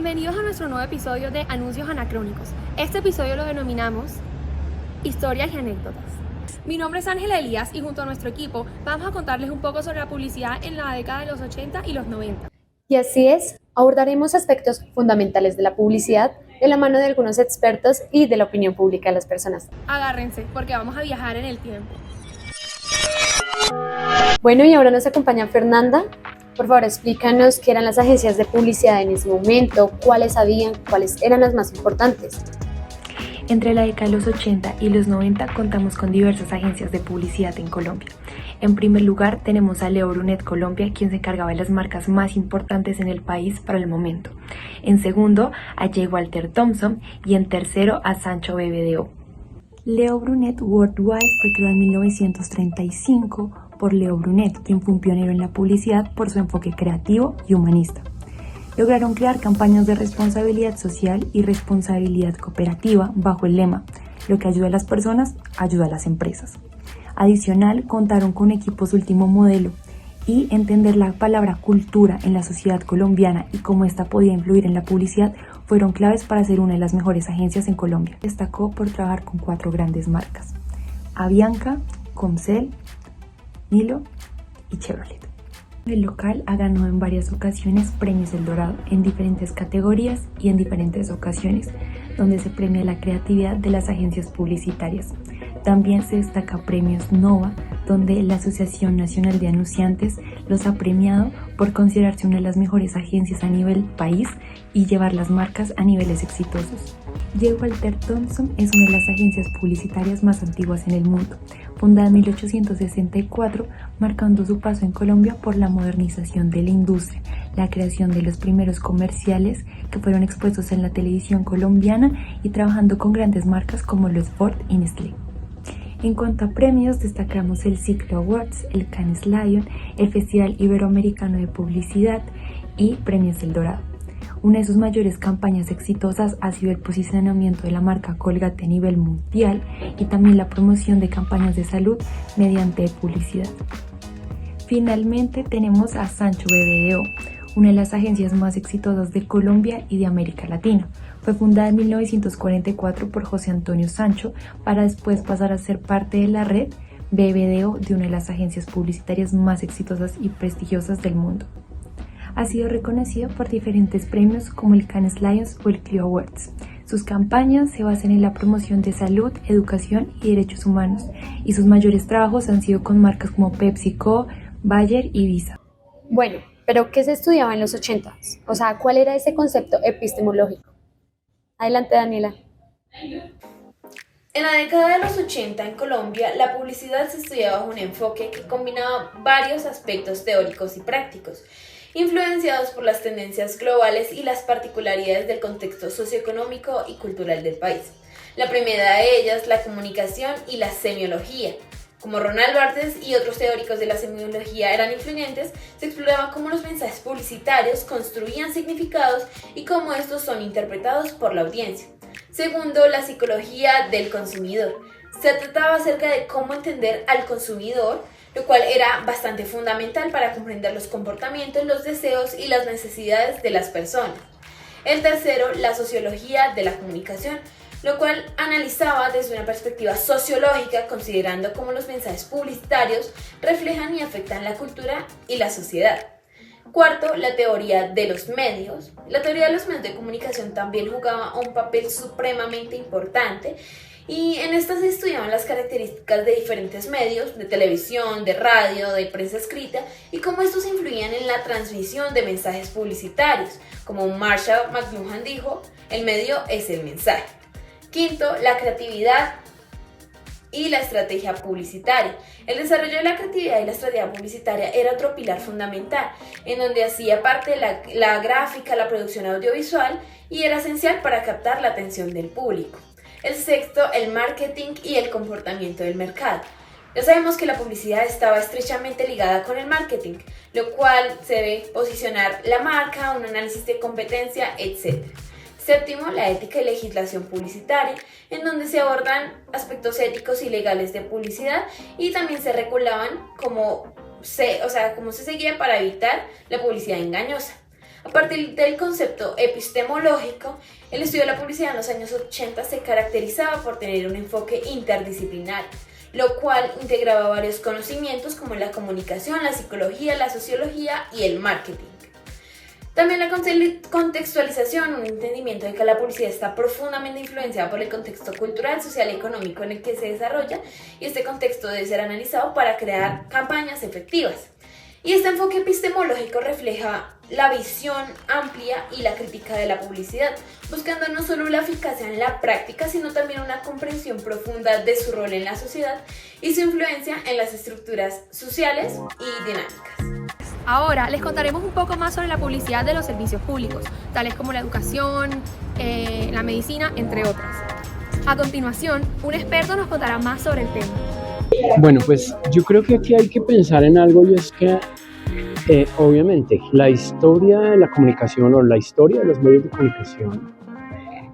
Bienvenidos a nuestro nuevo episodio de Anuncios Anacrónicos. Este episodio lo denominamos Historias y Anécdotas. Mi nombre es Ángela Elías y junto a nuestro equipo vamos a contarles un poco sobre la publicidad en la década de los 80 y los 90. Y así es, abordaremos aspectos fundamentales de la publicidad de la mano de algunos expertos y de la opinión pública de las personas. Agárrense porque vamos a viajar en el tiempo. Bueno, y ahora nos acompaña Fernanda. Por favor, explícanos qué eran las agencias de publicidad en ese momento, cuáles habían, cuáles eran las más importantes. Entre la década de los 80 y los 90 contamos con diversas agencias de publicidad en Colombia. En primer lugar tenemos a Leo Burnett Colombia, quien se encargaba de las marcas más importantes en el país para el momento. En segundo, a J. Walter Thompson y en tercero a Sancho BBDO. Leo Burnett Worldwide fue creado en 1935 por Leo Burnett, quien fue un pionero en la publicidad por su enfoque creativo y humanista. Lograron crear campañas de responsabilidad social y responsabilidad cooperativa bajo el lema "Lo que ayuda a las personas, ayuda a las empresas". Adicional, contaron con equipos último modelo y entender la palabra cultura en la sociedad colombiana y cómo esta podía influir en la publicidad fueron claves para ser una de las mejores agencias en Colombia. Destacó por trabajar con 4 grandes marcas: Avianca, Comcel, Milo y Chevrolet. El local ha ganado en varias ocasiones premios El Dorado en diferentes categorías y en diferentes ocasiones, donde se premia la creatividad de las agencias publicitarias. También se destaca premios Nova, donde la Asociación Nacional de Anunciantes los ha premiado por considerarse una de las mejores agencias a nivel país y llevar las marcas a niveles exitosos. J. Walter Thompson es una de las agencias publicitarias más antiguas en el mundo, fundada en 1864, marcando su paso en Colombia por la modernización de la industria, la creación de los primeros comerciales que fueron expuestos en la televisión colombiana y trabajando con grandes marcas como los Ford y Nestlé. En cuanto a premios, destacamos el Ciclo Awards, el Cannes Lion, el Festival Iberoamericano de Publicidad y Premios El Dorado. Una de sus mayores campañas exitosas ha sido el posicionamiento de la marca Colgate a nivel mundial y también la promoción de campañas de salud mediante publicidad. Finalmente tenemos a Sancho BBDO, una de las agencias más exitosas de Colombia y de América Latina. Fue fundada en 1944 por José Antonio Sancho para después pasar a ser parte de la red BBDO de una de las agencias publicitarias más exitosas y prestigiosas del mundo. Ha sido reconocida por diferentes premios como el Cannes Lions o el Clio Awards. Sus campañas se basan en la promoción de salud, educación y derechos humanos, y sus mayores trabajos han sido con marcas como PepsiCo, Bayer y Visa. Bueno, pero ¿qué se estudiaba en los 80s? O sea, ¿cuál era ese concepto epistemológico? Adelante, Daniela. En la década de los 80 en Colombia, la publicidad se estudiaba bajo un enfoque que combinaba varios aspectos teóricos y prácticos, influenciados por las tendencias globales y las particularidades del contexto socioeconómico y cultural del país. La primera de ellas, la comunicación y la semiología. Como Ronald Barthes y otros teóricos de la semiología eran influyentes, se exploraba cómo los mensajes publicitarios construían significados y cómo estos son interpretados por la audiencia. Segundo, la psicología del consumidor. Se trataba acerca de cómo entender al consumidor, lo cual era bastante fundamental para comprender los comportamientos, los deseos y las necesidades de las personas. El tercero, la sociología de la comunicación, lo cual analizaba desde una perspectiva sociológica, considerando cómo los mensajes publicitarios reflejan y afectan la cultura y la sociedad. Cuarto, la teoría de los medios. La teoría de los medios de comunicación también jugaba un papel supremamente importante, y en estas se estudiaban las características de diferentes medios, de televisión, de radio, de prensa escrita, y cómo estos influían en la transmisión de mensajes publicitarios. Como Marshall McLuhan dijo, el medio es el mensaje. Quinto, la creatividad y la estrategia publicitaria. El desarrollo de la creatividad y la estrategia publicitaria era otro pilar fundamental, en donde hacía parte la gráfica, la producción audiovisual, y era esencial para captar la atención del público. El sexto, el marketing y el comportamiento del mercado. Ya sabemos que la publicidad estaba estrechamente ligada con el marketing, lo cual se debe posicionar la marca, un análisis de competencia, etc. Séptimo, la ética y legislación publicitaria, en donde se abordan aspectos éticos y legales de publicidad y también se regulaban cómo se seguía para evitar la publicidad engañosa. A partir del concepto epistemológico, el estudio de la publicidad en los años 80 se caracterizaba por tener un enfoque interdisciplinario, lo cual integraba varios conocimientos como la comunicación, la psicología, la sociología y el marketing. También la contextualización, un entendimiento de que la publicidad está profundamente influenciada por el contexto cultural, social y económico en el que se desarrolla, y este contexto debe ser analizado para crear campañas efectivas. Y este enfoque epistemológico refleja la visión amplia y la crítica de la publicidad, buscando no solo la eficacia en la práctica, sino también una comprensión profunda de su rol en la sociedad y su influencia en las estructuras sociales y dinámicas. Ahora les contaremos un poco más sobre la publicidad de los servicios públicos, tales como la educación, la medicina, entre otras. A continuación, un experto nos contará más sobre el tema. Bueno, pues yo creo que aquí hay que pensar en algo, y es que obviamente la historia de la comunicación o la historia de los medios de comunicación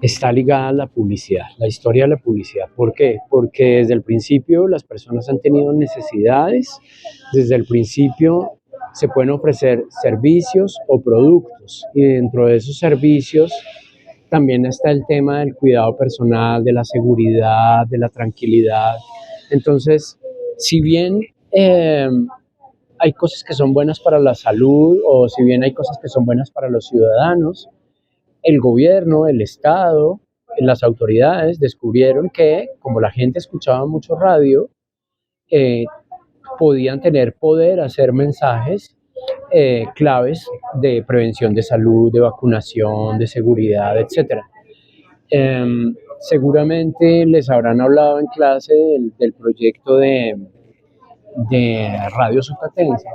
está ligada a la publicidad, la historia de la publicidad. ¿Por qué? Porque desde el principio las personas han tenido necesidades, desde el principio se pueden ofrecer servicios o productos, y dentro de esos servicios también está el tema del cuidado personal, de la seguridad, de la tranquilidad. Entonces, si bien hay cosas que son buenas para la salud, o si bien hay cosas que son buenas para los ciudadanos, el gobierno, el Estado, las autoridades descubrieron que, como la gente escuchaba mucho radio, podían tener poder hacer mensajes claves de prevención de salud, de vacunación, de seguridad, etc. Seguramente les habrán hablado en clase del proyecto de Radio Sutatensa.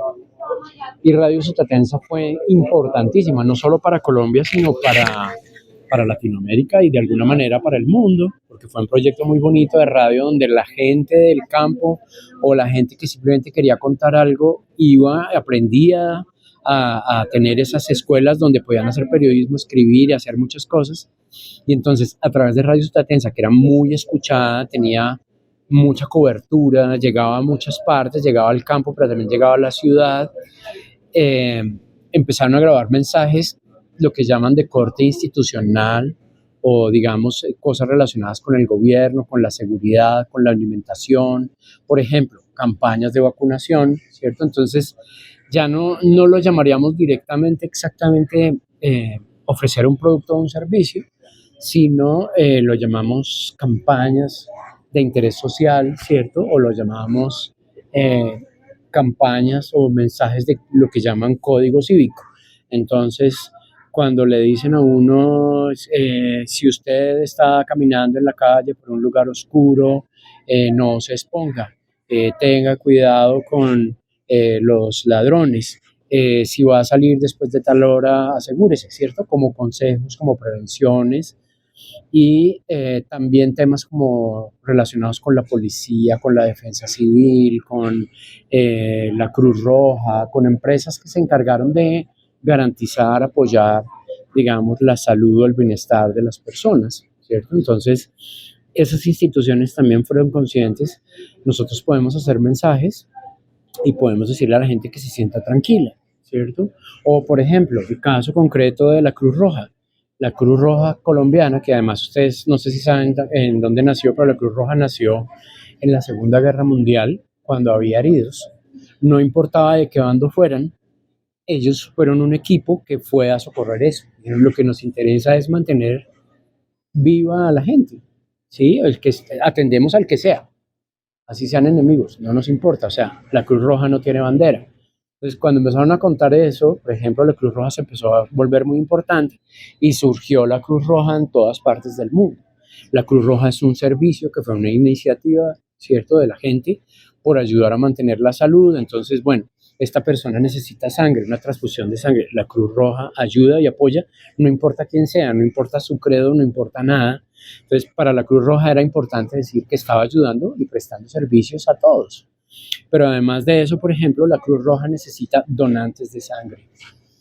Y Radio Sutatensa fue importantísima, no solo para Colombia, sino para Latinoamérica y de alguna manera para el mundo, porque fue un proyecto muy bonito de radio donde la gente del campo o la gente que simplemente quería contar algo aprendía a tener esas escuelas donde podían hacer periodismo, escribir y hacer muchas cosas. Y entonces, a través de Radio Sutatensa, que era muy escuchada, tenía mucha cobertura, llegaba a muchas partes, llegaba al campo, pero también llegaba a la ciudad, empezaron a grabar mensajes, lo que llaman de corte institucional, o digamos cosas relacionadas con el gobierno, con la seguridad, con la alimentación, por ejemplo, campañas de vacunación, ¿cierto? Entonces ya no lo llamaríamos directamente exactamente ofrecer un producto o un servicio, sino lo llamamos campañas de interés social, ¿cierto? O lo llamamos campañas o mensajes de lo que llaman código cívico. Entonces, cuando le dicen a uno, si usted está caminando en la calle por un lugar oscuro, no se exponga, tenga cuidado con los ladrones, si va a salir después de tal hora, asegúrese, ¿cierto? Como consejos, como prevenciones, y también temas como relacionados con la policía, con la defensa civil, con la Cruz Roja, con empresas que se encargaron de garantizar, apoyar, digamos, la salud o el bienestar de las personas, ¿cierto? Entonces, esas instituciones también fueron conscientes. Nosotros podemos hacer mensajes y podemos decirle a la gente que se sienta tranquila, ¿cierto? O, por ejemplo, el caso concreto de la Cruz Roja. La Cruz Roja colombiana, que además ustedes no sé si saben en dónde nació, pero la Cruz Roja nació en la Segunda Guerra Mundial, cuando había heridos. No importaba de qué bando fueran, ellos fueron un equipo que fue a socorrer eso. Lo que nos interesa es mantener viva a la gente, ¿sí? Atendemos al que sea, así sean enemigos, no nos importa. O sea, la Cruz Roja no tiene bandera. Entonces, cuando empezaron a contar eso, por ejemplo, la Cruz Roja se empezó a volver muy importante y surgió la Cruz Roja en todas partes del mundo. La Cruz Roja es un servicio que fue una iniciativa, ¿cierto?, de la gente por ayudar a mantener la salud. Entonces, bueno, esta persona necesita sangre, una transfusión de sangre. La Cruz Roja ayuda y apoya, no importa quién sea, no importa su credo, no importa nada. Entonces, para la Cruz Roja era importante decir que estaba ayudando y prestando servicios a todos. Pero además de eso, por ejemplo, la Cruz Roja necesita donantes de sangre.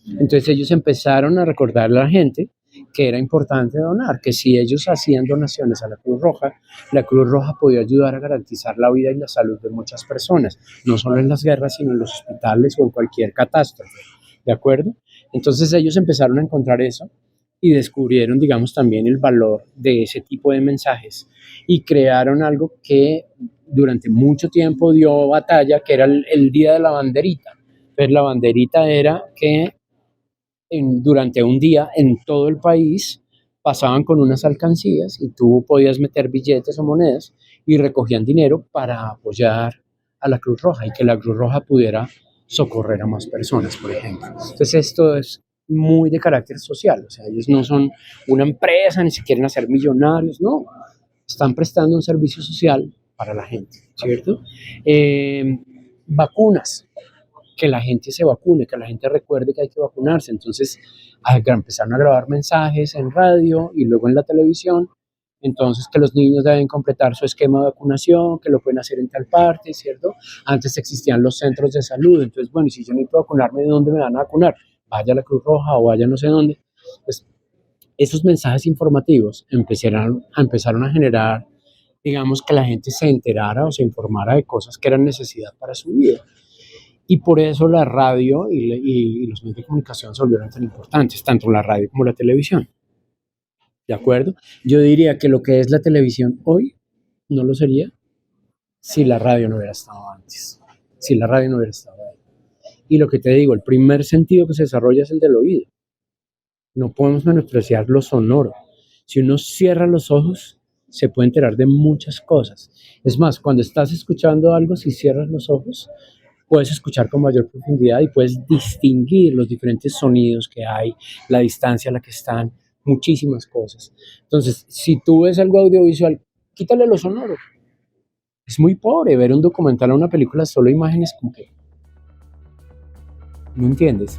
Entonces ellos empezaron a recordarle a la gente que era importante donar, que si ellos hacían donaciones a la Cruz Roja podía ayudar a garantizar la vida y la salud de muchas personas, no solo en las guerras, sino en los hospitales o en cualquier catástrofe, ¿de acuerdo? Entonces ellos empezaron a encontrar eso y descubrieron, digamos, también el valor de ese tipo de mensajes y crearon algo que durante mucho tiempo dio batalla, que era el Día de la Banderita. Pues la banderita era que durante un día en todo el país pasaban con unas alcancías y tú podías meter billetes o monedas y recogían dinero para apoyar a la Cruz Roja y que la Cruz Roja pudiera socorrer a más personas, por ejemplo. Entonces esto es muy de carácter social, o sea, ellos no son una empresa ni se quieren hacer millonarios, no, están prestando un servicio social para la gente, ¿cierto? Vacunas, que la gente se vacune, que la gente recuerde que hay que vacunarse. Entonces empezaron a grabar mensajes en radio y luego en la televisión. Entonces que los niños deben completar su esquema de vacunación, que lo pueden hacer en tal parte, ¿cierto? Antes existían los centros de salud. Entonces, bueno, y si yo necesito vacunarme, ¿de dónde me van a vacunar? Vaya a la Cruz Roja o vaya no sé dónde. Pues esos mensajes informativos empezaron a generar, digamos, que la gente se enterara o se informara de cosas que eran necesidad para su vida. Y por eso la radio y los medios de comunicación se volvieron tan importantes, tanto la radio como la televisión. ¿De acuerdo? Yo diría que lo que es la televisión hoy no lo sería si la radio no hubiera estado antes, si la radio no hubiera estado ahí. Y lo que te digo, el primer sentido que se desarrolla es el del oído. No podemos menospreciar lo sonoro. Si uno cierra los ojos, se puede enterar de muchas cosas. Es más, cuando estás escuchando algo, si cierras los ojos, puedes escuchar con mayor profundidad y puedes distinguir los diferentes sonidos que hay, la distancia a la que están, muchísimas cosas. Entonces, si tú ves algo audiovisual, quítale lo sonoro. Es muy pobre ver un documental o una película solo imágenes, como que no entiendes.